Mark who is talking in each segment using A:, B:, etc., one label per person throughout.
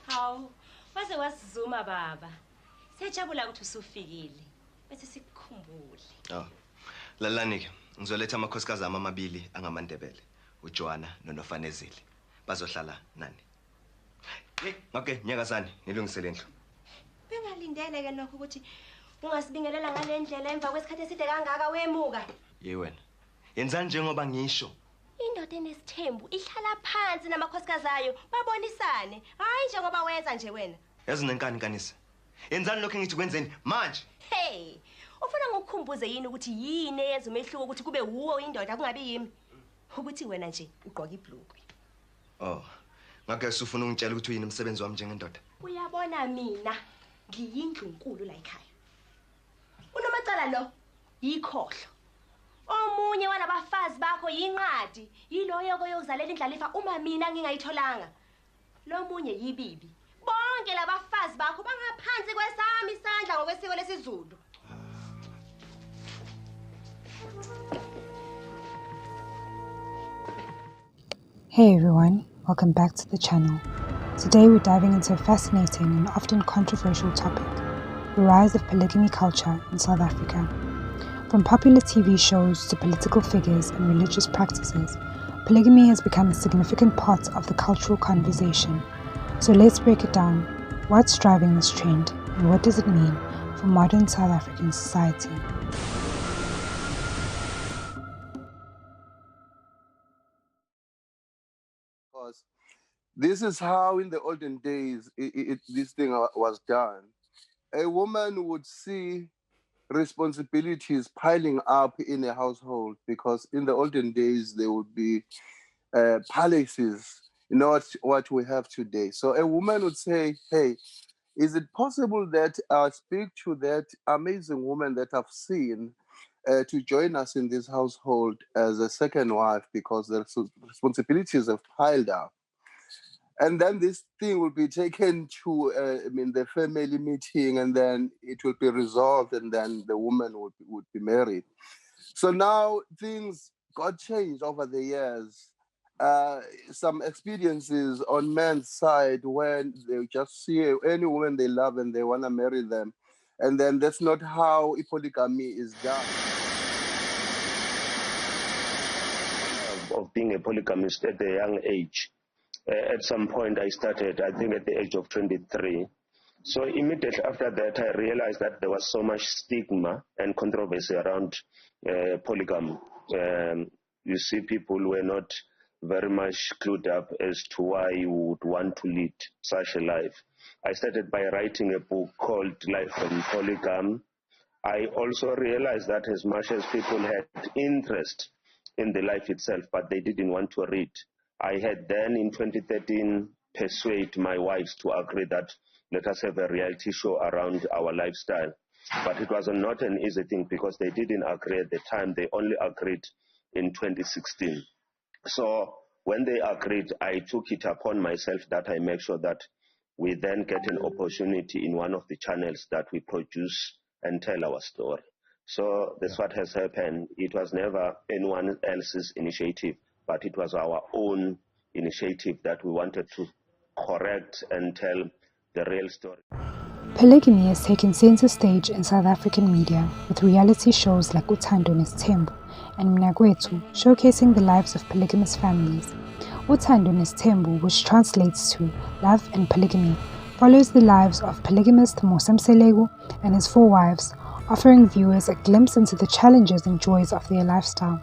A: Hawu, waze wasizuma baba. Siyajabula ukuthi usufikile. Bese sikukhumbule.
B: Oh. Lalani-ke, ngizoletha amakhosikazi ami amabili angamandebele, uJohana noNofanezile. Bazohlala nani. Hey, okay, nyakazani, nilungisele indlu.
A: Bengalindele ke lokho ukuthi ungasibingelela ngale ndlela emva kwesikhathi eside kangaka wemuka.
B: Ye wena. Yenzani njengoba ngisho.
A: Indoda enesithembu ihlala phansi namakhosikazi ayo babonisane. Hayi njengoba wenza nje wena.
B: Yazi nenkani kanisa. Yenzani lokho engithi kwenzeni manje?
A: Hey, ufuna ngokukhumbuze yini ukuthi yini eyenza umehluko ukuthi kube uwo indoda kungabi yimi? Ukuthi wena nje ugqoka ibhlukwe.
B: Oh. Ngakho usufuna ungitshela ukuthi uyini umsebenzi wami njengendoda?
A: Uyabona mina ngiyindlu enkulu la ekhaya. Unomacala lo yikhohlo. Omunye walabafazi bakho yinqadi, yiloyo koyokuzalela indlalifa uma mina ngingayitholanga. Lo munye yibibi. Bonke labafazi bakho bangaphansi kwesami isandla ngokwesiko lesizulu.
C: Hey everyone, welcome back to the channel. Today we're diving into a fascinating and often controversial topic, the rise of polygamy culture in South Africa. From popular TV shows to political figures and religious practices, polygamy has become a significant part of the cultural conversation. So let's break it down. What's driving this trend and what does it mean for modern South African society?
D: This is how in the olden days this thing was done. A woman would see responsibilities piling up in a household because in the olden days there would be palaces, not what we have today. So a woman would say, hey, is it possible that I speak to that amazing woman that I've seen to join us in this household as a second wife because the responsibilities have piled up? And then this thing will be taken to, the family meeting, and then it will be resolved, and then the woman would be married. So now things got changed over the years. Some experiences on men's side when they just see any woman they love and they want to marry them. And then that's not how polygamy is done.
E: Of being a polygamist at a young age. At some point I started, I think at the age of 23. So immediately after that, I realized that there was so much stigma and controversy around polygamy. You see, people were not very much clued up as to why you would want to lead such a life. I started by writing a book called Life and Polygamy. I also realized that as much as people had interest in the life itself, but they didn't want to read, I had then in 2013 persuade my wives to agree that let us have a reality show around our lifestyle. But it was not an easy thing because they didn't agree at the time. They only agreed in 2016. So when they agreed, I took it upon myself that I make sure that we then get an opportunity in one of the channels that we produce and tell our story. So that's what has happened. It was never anyone else's initiative, but it was our own initiative that we wanted to correct and tell the real story.
C: Polygamy has taken center stage in South African media with reality shows like Uthando Nesthembu and Mnakwethu showcasing the lives of polygamous families. Uthando Nesthembu, which translates to Love and Polygamy, follows the lives of polygamist Mosamselegu and his 4 wives, offering viewers a glimpse into the challenges and joys of their lifestyle.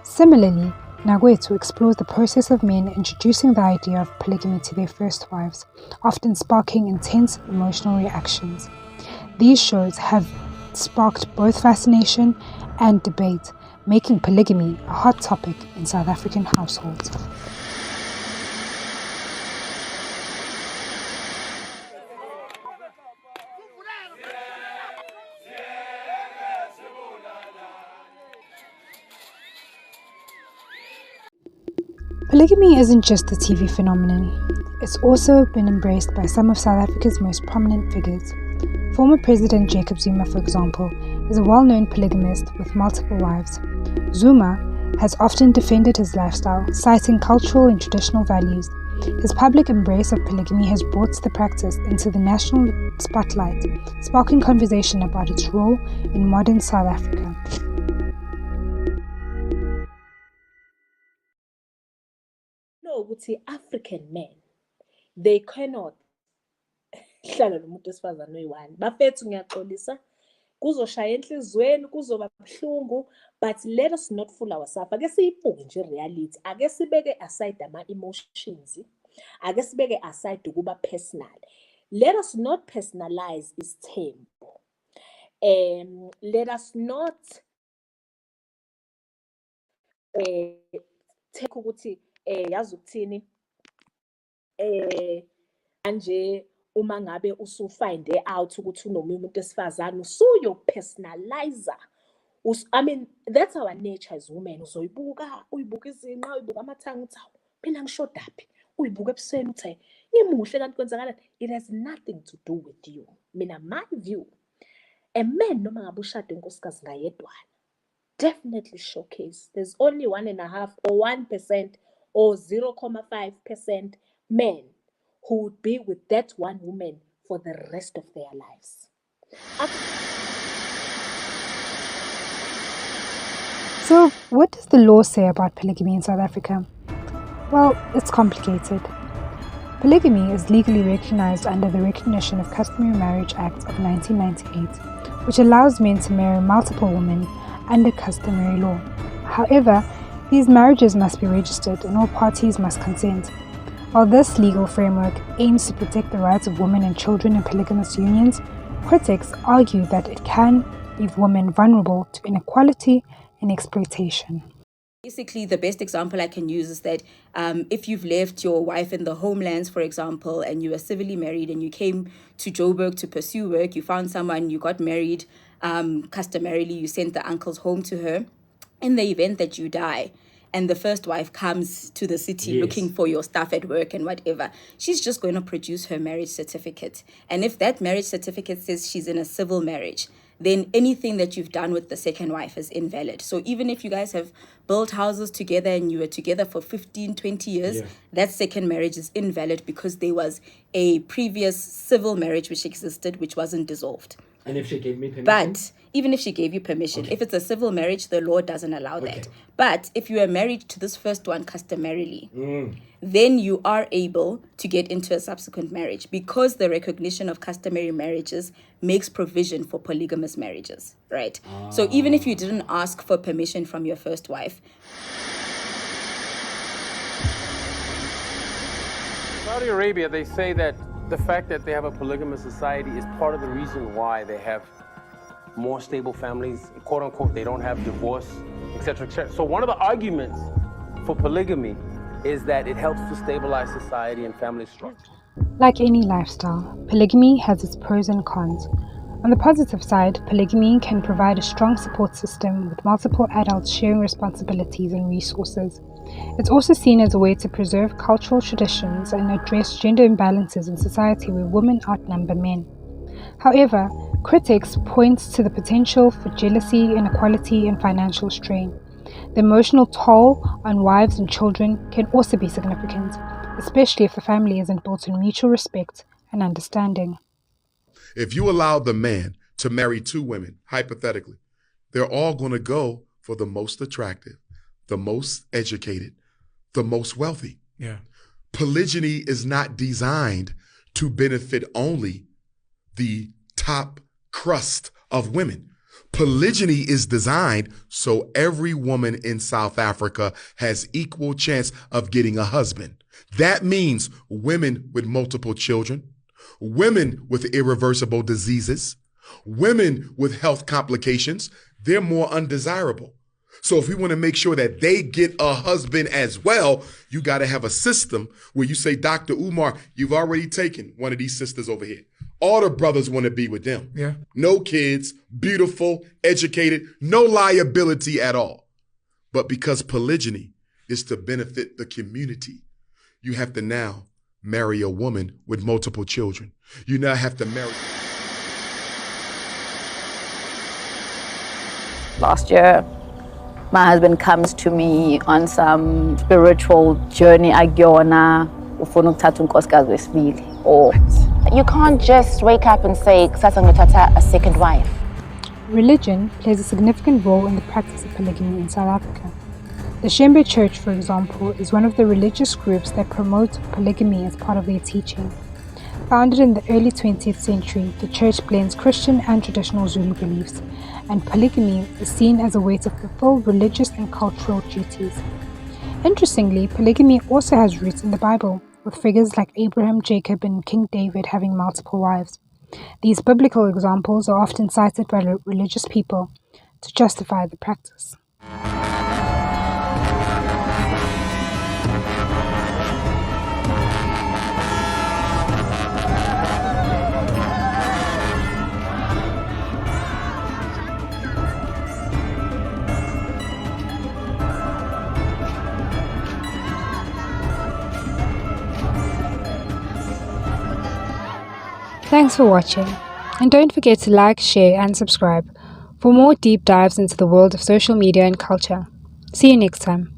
C: Similarly, Mnakwethu explores the process of men introducing the idea of polygamy to their first wives, often sparking intense emotional reactions. These shows have sparked both fascination and debate, making polygamy a hot topic in South African households. Polygamy isn't just a TV phenomenon, it's also been embraced by some of South Africa's most prominent figures. Former President Jacob Zuma, for example, is a well-known polygamist with multiple wives. Zuma has often defended his lifestyle, citing cultural and traditional values. His public embrace of polygamy has brought the practice into the national spotlight, sparking conversation about its role in modern South Africa.
F: No, ukuthi African men, they cannot hlala nomuntu wesifazane oyi-one. Bafethu ngiyaxolisa, kuzoshaya enhlizweni, kuzoba buhlungu, but let us not fool ourselves. Ake siyibuke nje reality. Ake sibeke aside ama-emotions. Ake sibeke aside ukuba personal. Let us not personalize Isthembu. Let us not take ukuthi yazi ukuthini manje uma ngabe usufind out ukuthi unomunye umuntu esifazane usuyopersonalizer. I mean, that's our nature as women. Uzoyibuka, uyibuka izinqa, uyibuka amathanga uthi hawu mina ngishodaphi, uyibuka ebusweni uthi ngimuhle kanti kwenzakalani. It has nothing to do with you. Mina my view, a man noma ngabe ushade unkosikazi ngayedwana, definitely showcase. There's only 1.5 or 1% or 0.5% men who would be with that one woman for the rest of their lives.
C: So, what does the law say about polygamy in South Africa? Well, it's complicated. Polygamy is legally recognized under the Recognition of Customary Marriage Act of 1998, which allows men to marry multiple women under customary law. However, these marriages must be registered and all parties must consent. While this legal framework aims to protect the rights of women and children in polygamous unions, critics argue that it can leave women vulnerable to inequality and exploitation.
G: Basically, the best example I can use is that if you've left your wife in the homelands, for example, and you were civilly married and you came to Joburg to pursue work, you found someone, you got married, customarily you sent the uncles home to her. In the event that you die and the first wife comes to the city looking for your stuff at work and whatever, she's just going to produce her marriage certificate. And if that marriage certificate says she's in a civil marriage, then anything that you've done with the second wife is invalid. So even if you guys have built houses together and you were together for 15, 20 years, that second marriage is invalid because there was a previous civil marriage which existed, which wasn't dissolved.
H: And if she gave me permission?
G: But even if she gave you permission, if it's a civil marriage, the law doesn't allow that. But if you are married to this first one customarily, then you are able to get into a subsequent marriage because the recognition of customary marriages makes provision for polygamous marriages, right? So even if you didn't ask for permission from your first wife.
H: Saudi Arabia, they say that the fact that they have a polygamous society is part of the reason why they have more stable families, quote unquote, they don't have divorce, etc., etc. So one of the arguments for polygamy is that it helps to stabilize society and family structure.
C: Like any lifestyle, polygamy has its pros and cons. On the positive side, polygamy can provide a strong support system with multiple adults sharing responsibilities and resources. It's also seen as a way to preserve cultural traditions and address gender imbalances in society where women outnumber men. However, critics point to the potential for jealousy, inequality, and financial strain. The emotional toll on wives and children can also be significant, especially if the family isn't built on mutual respect and understanding.
I: If you allow the man to marry two women, hypothetically, they're all going to go for the most attractive, the most educated, the most wealthy.
J: Yeah.
I: Polygyny is not designed to benefit only the top crust of women. Polygyny is designed so every woman in South Africa has equal chance of getting a husband. That means women with multiple children, women with irreversible diseases, women with health complications, they're more undesirable. So if we want to make sure that they get a husband as well, you got to have a system where you say, Dr. Umar, you've already taken one of these sisters over here. All the brothers want to be with them.
J: Yeah.
I: No kids, beautiful, educated, no liability at all. But because polygyny is to benefit the community, you have to now marry a woman with multiple children. You now have to marry.
J: Last year, my husband comes to me on some spiritual journey. Agiona, ufuna ukuthatha unkosikazi wesibili. Or
K: you can't just wake up and say, "Kusasa ngithatha a second wife."
C: Religion plays a significant role in the practice of polygamy in South Africa. The Shembe Church, for example, is one of the religious groups that promote polygamy as part of their teaching. Founded in the early 20th century, the church blends Christian and traditional Zulu beliefs, and polygamy is seen as a way to fulfill religious and cultural duties. Interestingly, polygamy also has roots in the Bible, with figures like Abraham, Jacob, and King David having multiple wives. These biblical examples are often cited by religious people to justify the practice. Thanks for watching, and don't forget to like, share and subscribe for more deep dives into the world of social media and culture. See you next time.